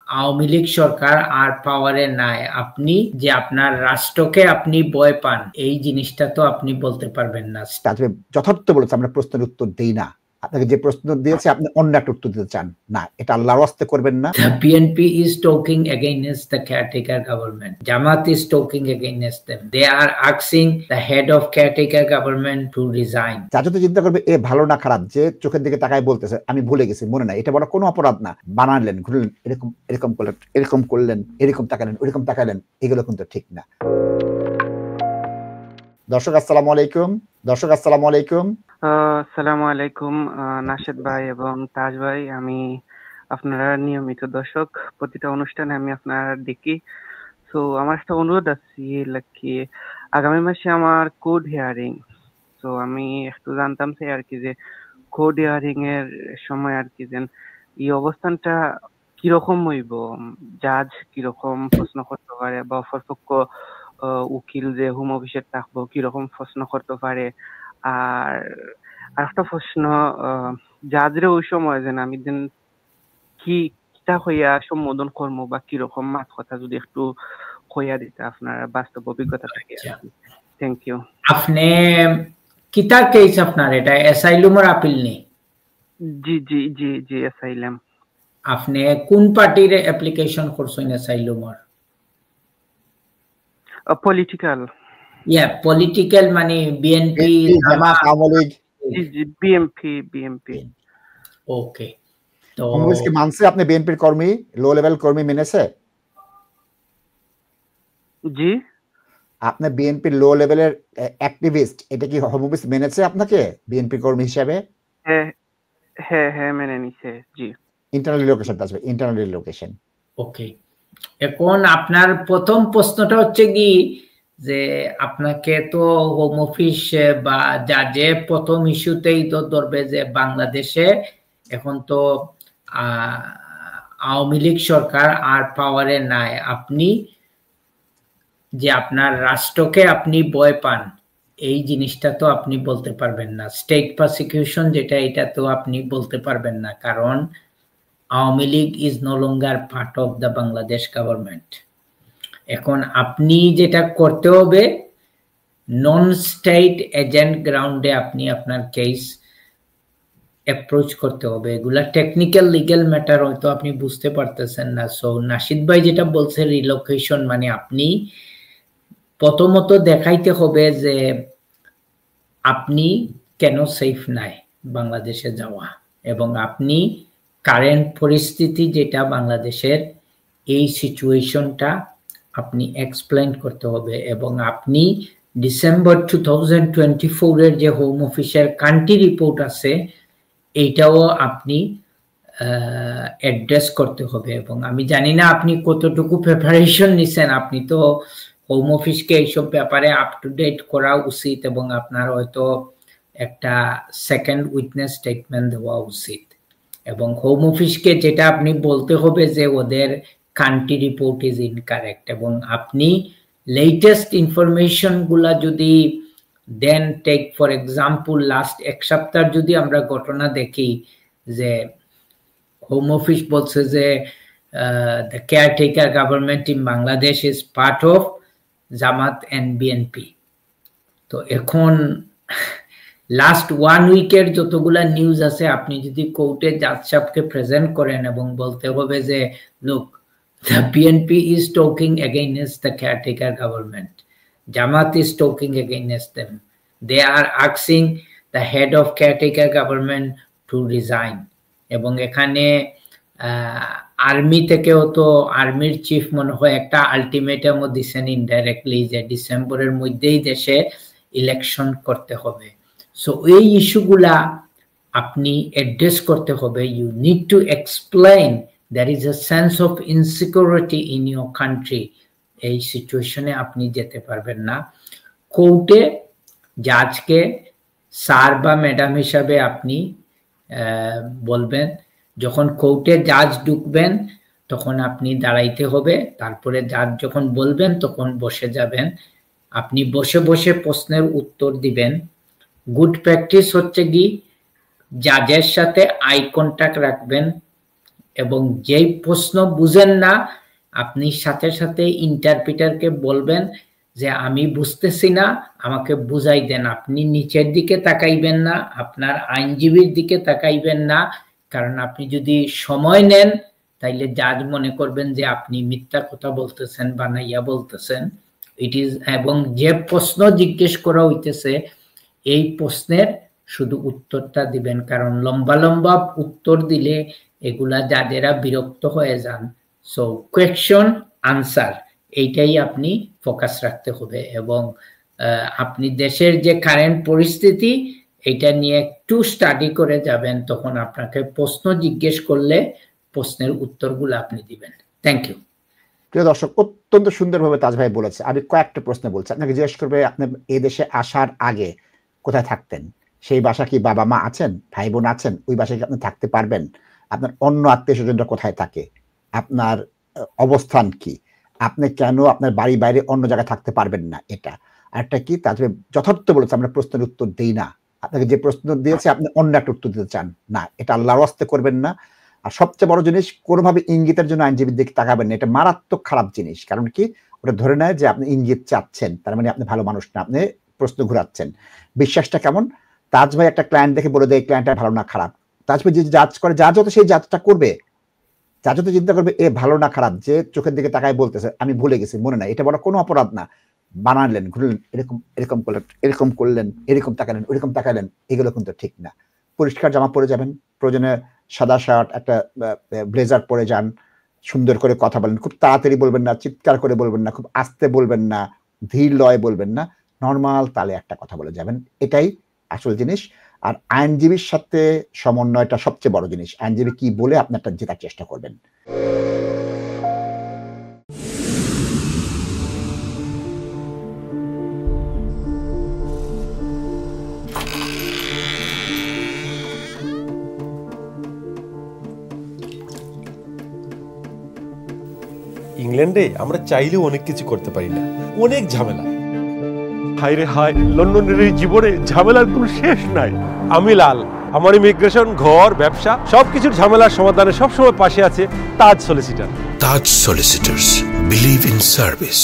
আওয়ামী লীগ সরকার আর পাওয়ারে নাই, আপনি যে আপনার রাষ্ট্রকে আপনি ভয় পান, এই জিনিসটা তো আপনি বলতে পারবেন না। যথার্থ বলেছে, আমরা প্রশ্নের উত্তর দেই না। আপনাকে যে প্রশ্ন দিয়েছে আপনি অন্য একটা উত্তর দিতে চান না, এটা আল্লাহর ওয়াস্তে করবেন না। The PNP is talking against the caretaker government. Jamaat is talking against them. They are asking the head of caretaker government to resign. যা যত চিন্তা করবে এ ভালো না খারাপ, যে চোখের দিকে তাকায় বলতেছে আমি ভুলে গেছি, মনে নাই, এটা বড় কোনো অপরাধ না। বানালেন, ঘুরলেন, এরকম এরকম করলেন, এরকম করলেন, এরকম তাকালেন, ওইরকম তাকালেন, এগুলো কিন্তু ঠিক না। দর্শক আসসালামু আলাইকুম। দর্শক আসসালামু আলাইকুম। আসসালামু আলাইকুম নাশিদ ভাই এবং তাজ ভাই। আমি আপনারা নিয়মিত দর্শক, প্রতিটা অনুষ্ঠানে আমি আপনারা দেখি। সো আমার একটা অনুরোধ আছে কি, আগামী মাসে আমার কোড হিয়ারিং। সো আমি একটু জানতাম চাই আর কি যে কোড হিয়ারিং এর সময় আর কি যেন এই অবস্থানটা কিরকম হইব, জাজ কিরকম প্রশ্ন করতে পারে বা অপরপক্ষ উকিল যে হোম অফিসে থাকবো কিরকম প্রশ্ন করতে পারে। আর একটা প্রশ্ন, জাজরে ওই সময় যেন আমি যেন কিটা হইয়া সম্বোধন করবো বা কিরকম মাত কথা যদি একটু হইয়া দিতে আপনার বাস্তব অভিজ্ঞতা থাকে। Thank you. আপনি কিতা কেস আপনার এটা অ্যাসাইলুমের আপিল নেই? জি জি জি জি অ্যাসাইলাম। আপনি কোন পার্টির অ্যাপ্লিকেশন করছেন অ্যাসাইলুমের? পলিটিক্যাল। পলিটিক্যাল মানে বিএনপি, জামাত, আওয়ামী লীগ? জি জি বিএমপি। ওকে, তো কংগ্রেসকে মানছে? আপনি বিএনপির কর্মী, লো লেভেল কর্মী মেনেছে? জি, আপনি বিএনপির লো লেভেলের অ্যাক্টিভিস্ট, এটা কি হোম অফিস মেনেছে আপনাকে বিএনপি কর্মী হিসেবে? হ্যাঁ হ্যাঁ হ্যাঁ মেনে নিছে। জি, ইন্টারনাল রিলোকেশন আসবে, ইন্টারনাল রিলোকেশন। ওকে, এখন আপনার প্রথম প্রশ্নটা হচ্ছে কি যে আপনাকে তো হোম অফিস বা জাজে প্রথম ইস্যুতেই তো ধরবে যে বাংলাদেশে এখন তো আওয়ামী লীগ সরকার আর পাওয়ারে নাই, আপনি যে আপনার রাষ্ট্রকে আপনি ভয় পান, এই জিনিসটা তো আপনি বলতে পারবেন না। স্টেট প্রসিকিউশন যেটা, এটা তো আপনি বলতে পারবেন না, কারণ Awami League is no longer part of the Bangladesh government. এখন আপনি যেটা করতে হবে, নন স্টেট এজেন্ট গ্রাউন্ডে আপনি আপনার কেস অ্যাপ্রোচ করতে হবে। এগুলা টেকনিক্যাল লিগ্যাল ম্যাটার, হয়তো আপনি বুঝতে পারতেছেন না। সো নাশিদ ভাই যেটা বলছে রিলোকেশন, মানে আপনি প্রথমত দেখাইতে হবে যে আপনি কেন সেফ নাই বাংলাদেশে যাওয়া, এবং আপনি কারেন্ট পরিস্থিতি যেটা বাংলাদেশের, এই সিচুয়েশনটা আপনি এক্সপ্লেইন করতে হবে। এবং আপনি ডিসেম্বর 2024 এর যে হোম অফিসের কান্ট্রি রিপোর্ট আছে, এইটাও আপনি অ্যাড্রেস করতে হবে। এবং আমি জানি না আপনি কতটুকু প্রিপারেশন নিছেন, আপনি তো হোম অফিসকে এইসব ব্যাপারে আপ টু ডেট করা উচিত, এবং আপনার হয়তো একটা সেকেন্ড উইটনেস স্টেটমেন্ট দেওয়া উচিত। এবং হোম অফিসকে যেটা আপনি বলতে হবে যে ওদের কান্ট্রি রিপোর্ট ইজ ইনকারেক্ট, এবং আপনি লেটেস্ট ইনফরমেশন গুলা যদি দেন, টেক ফর এক্সাম্পল লাস্ট এক সপ্তাহ যদি আমরা ঘটনা দেখি যে হোম অফিস বলছে যে the caretaker government in Bangladesh is part of Jamaat and BNP। তো এখন লাস্ট 1 উইকের যতগুলা নিউজ আছে, আপনি যদি কোর্টে জাজ সাহেবকে প্রেজেন্ট করেন এবং বলতে হবে যে look, the BNP is talking against the caretaker government, Jamaat is talking against them, they are asking the head of caretaker government to resign। এবং এখানে আর্মি থেকেও তো, আর্মির চিফ মনে হয় একটা আলটিমেটামও দিচ্ছেন ইনডাইরেক্টলি, যে ডিসেম্বরের মধ্যেই দেশে ইলেকশন করতে হবে। সো এই ইস্যুগুলা আপনি অ্যাড্রেস করতে হবে। You need to explain there is a sense of insecurity in your country. এই সিচুয়েশনে আপনি যেতে পারবেন না। কোর্টে জাজকে স্যার বা ম্যাডাম হিসাবে আপনি বলবেন। যখন কোর্টে জাজ ঢুকবেন তখন আপনি দাঁড়াইতে হবে, তারপরে জাজ যখন বলবেন তখন বসে যাবেন। আপনি বসে বসে প্রশ্নের উত্তর দিবেন। গুড প্র্যাকটিস হচ্ছে কি, জাজের সাথে আই কন্ট্যাক্ট রাখবেন এবং যেই প্রশ্ন বুঝেন না আপনি সাথে সাথে ইন্টারপ্রিটারকে বলবেন যে আমি বুঝতেছি না, আমাকে বুঝাই দেন। আপনি নিচের দিকে তাকাইবেন না, আপনার আইনজীবীর দিকে তাকাইবেন না, কারণ আপনি যদি সময় নেন তাইলে জাজ মনে করবেন যে আপনি মিথ্যা কথা বলতেছেন, বানাইয়া বলতেছেন। এবং যে প্রশ্ন জিজ্ঞেস করা হইতেছে এই প্রশ্নের শুধু উত্তরটা দিবেন, কারণ লম্বা লম্বা উত্তর দিলে এগুলা জাজেরা বিরক্ত হয়ে যান। সো কোয়েশ্চন আনসার এইটাই আপনি ফোকাস রাখতে হবে। এবং আপনি দেশের যে কারেন্ট পরিস্থিতি এটা নিয়ে একটু স্টাডি করে যাবেন, তখন আপনাকে প্রশ্ন জিজ্ঞেস করলে প্রশ্নের উত্তরগুলো আপনি দিবেন। Thank you. প্রিয় দর্শক, অত্যন্ত সুন্দরভাবে তাজ ভাই বলেছে। আমি কয়েকটা প্রশ্ন বলছি। আপনাকে জিজ্ঞেস করবে আপনি এই দেশে আসার আগে কোথায় থাকতেন, সেই বাসা কি বাবা মা আছেন, ভাই বোন আছেন, ওই বাসায় কি আপনি থাকতে পারবেন, আপনার অন্য আত্মীয় স্বজনরা কোথায় থাকে, আপনার অবস্থান কি, আপনি কেন আপনার বাড়ি বাইরে অন্য জায়গায় থাকতে পারবেন না। এটা আরেকটা কি, তাজ ভাই যথার্থ বলেছে আমরা প্রশ্নের উত্তর দেই না। আপনাকে যে প্রশ্ন দিয়েছে আপনি অন্য একটা উত্তর দিতে চান না, এটা আল্লাহর ওয়াস্তে করবেন না। আর সবচেয়ে বড় জিনিস, কোনোভাবে ইঙ্গিতের জন্য আইনজীবীর দিকে তাকাবেন না, এটা মারাত্মক খারাপ জিনিস। কারণ কি, ওটা ধরে নেয় যে আপনি ইঙ্গিত চাচ্ছেন, তার মানে আপনি ভালো মানুষ না, আপনি প্রশ্ন ঘুরাচ্ছেন। বিশ্বাসটা কেমন, তাজ ভাই একটা ক্লায়েন্ট দেখে বলে দেয় ক্লায়েন্টটা ভালো না খারাপ। তাজ ভাই যে জাজ করে, জাজও তো সেই জাজটা করবে, জাজও তো চিন্তা করবে এ ভালো না খারাপ। যে চোখের দিকে তাকায় বলতেছে আমি ভুলে গেছি, মনে নাই, এটা বলা কোনো অপরাধ না। বানালেন, ঘুরলেন, এরকম এরকম করলেন, এরকম করলেন, এরকম তাকালেন, ওইরকম তাকালেন, এগুলো কিন্তু ঠিক না। পরিষ্কার জামা পরে যাবেন, প্রয়োজনে সাদা শার্ট একটা ব্লেজার পরে যান, সুন্দর করে কথা বলেন, খুব তাড়াতাড়ি বলবেন না, চিৎকার করে বলবেন না, খুব আস্তে বলবেন না, ধীর লয়ে বলবেন না, নর্মাল তালে একটা কথা বলে যাবেন, এটাই আসল জিনিস। আর আইনজীবীর সাথে সমন্বয়টা সবচেয়ে বড় জিনিস। আইনজীবী কি বলে আপনারটা জেতার চেষ্টা করবেন। ইংল্যান্ডে আমরা চাইলেও অনেক কিছু করতে পারি না, অনেক ঝামেলা। হায় রে হায়, লন্ডনের এই জীবনে ঝামেলার কোনো শেষ নাই। আমি লাল, আমার ইমিগ্রেশন, ঘর, ব্যবসা সবকিছুর ঝামেলার সমাধানে সবসময় পাশে আছে Taj solicitor. Taj solicitors, believe in service.